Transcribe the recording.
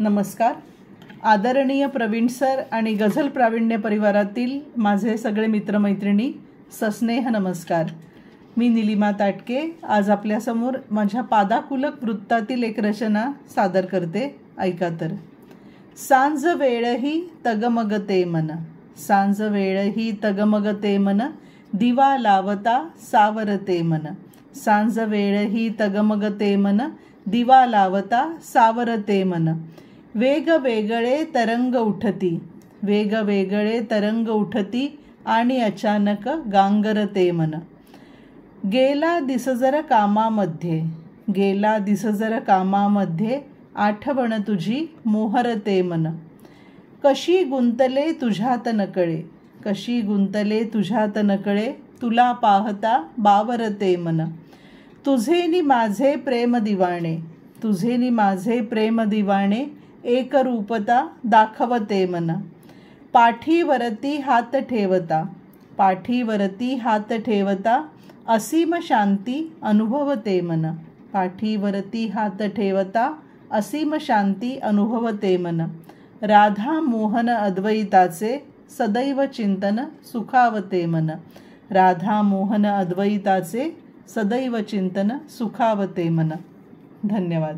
नमस्कार. आदरणीय प्रवीण सर आणि गझल प्रावीण्य परिवारातील माझे सगळे मित्रमैत्रिणी, सस्नेह नमस्कार. मी निलिमा ताटके आज आपल्यासमोर माझ्या पादाकुलक वृत्तातील एक रचना सादर करते. ऐका तर. सांज वेळही तगमगते मन, सांज वेळही तगमगते मन, दिवा लावता सावरते मन. सांज वेळही तगमगते मन, दिवा लावता सावरते मन. वेगवेगळे तरंग उठती, वेगवेगळे तरंग उठती आणि अचानक गांगरते मन. गेला दिसजर कामामध्ये, गेला दिसजर कामामध्ये, आठवण तुझी मोहरते मन. कशी गुंतले तुझ्यात नकळे, कशी गुंतले तुझ्यात नकळे, तुला पाहता बावरते मन. तुझे नि माझे प्रेम दिवाणे, तुझे नि माझे प्रेम दिवाणे, एक रूपता दाखवते मन. पाठीवरती हात ठेवता, पाठीवरती हात ठेवता, असीम शांती अनुभवते मन. पाठीवरती हात ठेवता, असीम शांती अनुभवते मन. राधा मोहन अद्वैताचे सदैव चिंतन सुखावते मन. राधा मोहन अद्वैताचे सदैव चिंतन सुखावते मन. धन्यवाद.